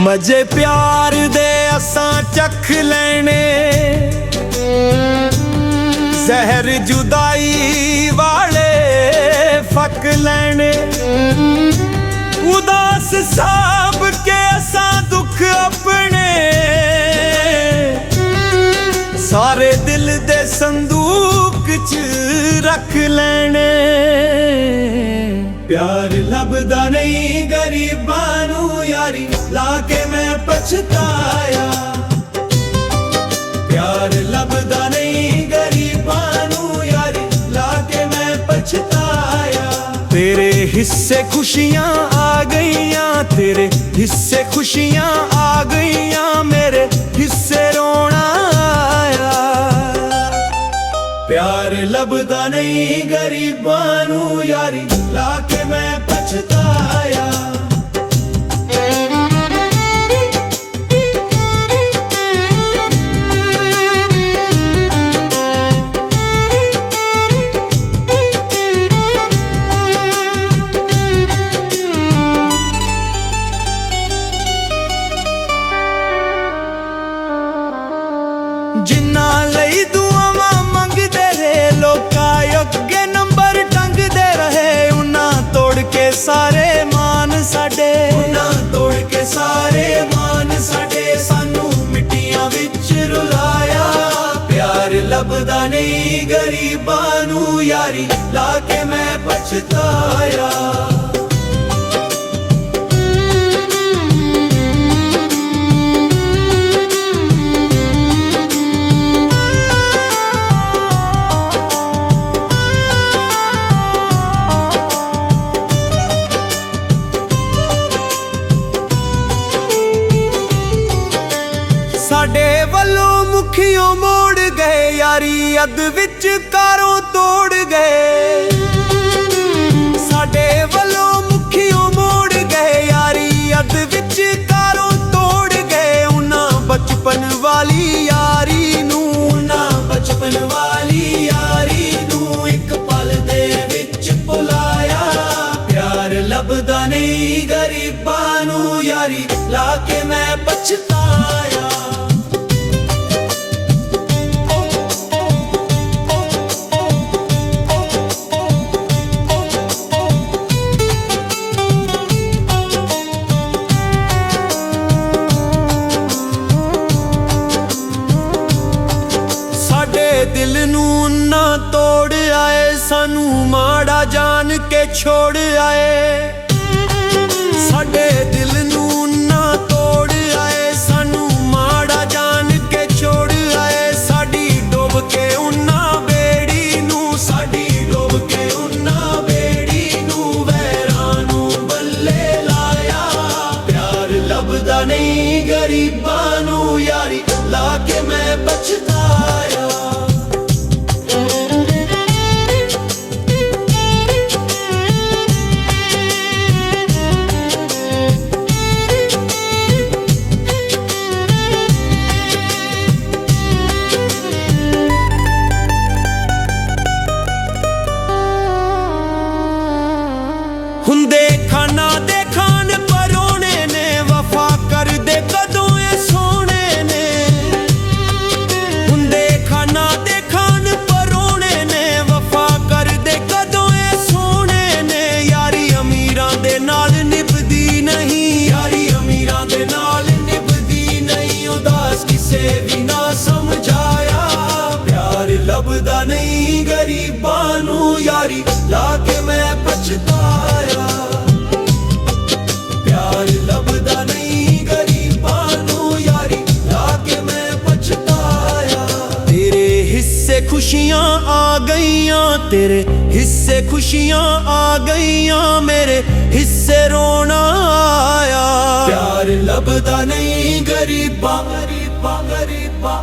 मजे प्यार दे असां चख लेने, जहर जुदाई वाले फक लेने। उदास साहब के असां दुख अपने, सारे दिल दे संदूक च रख लेने। प्यार लभदा नहीं गरीबां नू यारी, लाके मैं पछताया। प्यार लभदा नहीं गरीबां नू यारी, लाके मैं पछताया। तेरे हिस्से खुशियां आ गईयां, तेरे हिस्से खुशियां आ गईयां, मेरे हिस्से रोना आया। प्यार लभदा नहीं गरीबां नू यारी, लाके मैं पछताया। जिन्ना लई दुआवां मंगदे रहे, लोकां अगे नंबर टंगदे रहे। उन्हां तोड़ के सारे मान साडे, उन्हां तोड़ के सारे मान साडे, सानू मिट्टियां विच रुलाया। प्यार लभदा नहीं गरीबां नू यारी, लाके मैं पछताया। साडे वल्लों मुखियों मोड़ गए यारी, अद विच कारों तोड़ गए। साडे वल्लों मुखियों मोड़ गए यारी, अद विच कारों तोड़ गए। उन्हां बचपन वाली यारी नू, उन्हां बचपन वाली यारी नू एक पल दे विच भुलाया। प्यार लभदा नहीं गरीबां नू यारी, लाके मैं पछताया। दिल नू ना तोड़ आए, सानू माड़ा जान के छोड़ आए। साडे दिल नू ना तोड़ आए, सानू माड़ा जान के छोड़ आए। साडी डोब के उन्ना बेड़ी नू, साडी डोब के उन्ना बेड़ी नू, वैरां नू बल्ले लाया। प्यार लभदा नहीं गरीबां नू यारी, लाके मैं पछताया। हुंदे खाना दे खान परोने ने, वफा कर दे कदों ए सोने ने। हुंदे खाना दे खान परोने ने, वफा कर दे कदों ए सोने ने। यारी अमीरां दे नाल निभदी नहीं, यारी अमीरां दे नाल निभदी नहीं। उदास किसे भी ना समझाया। प्यार लभदा नहीं गरीबां नू यारी, लाके मैं पछताया। प्यार लभदा नहीं गरीबां नू यारी, लाके मैं पछताया। तेरे हिस्से खुशियां आ गईयां, तेरे हिस्से खुशियां आ गईयां, मेरे हिस्से रोना आया। प्यार लभदा नहीं गरीबां, गरीबां, गरीबां।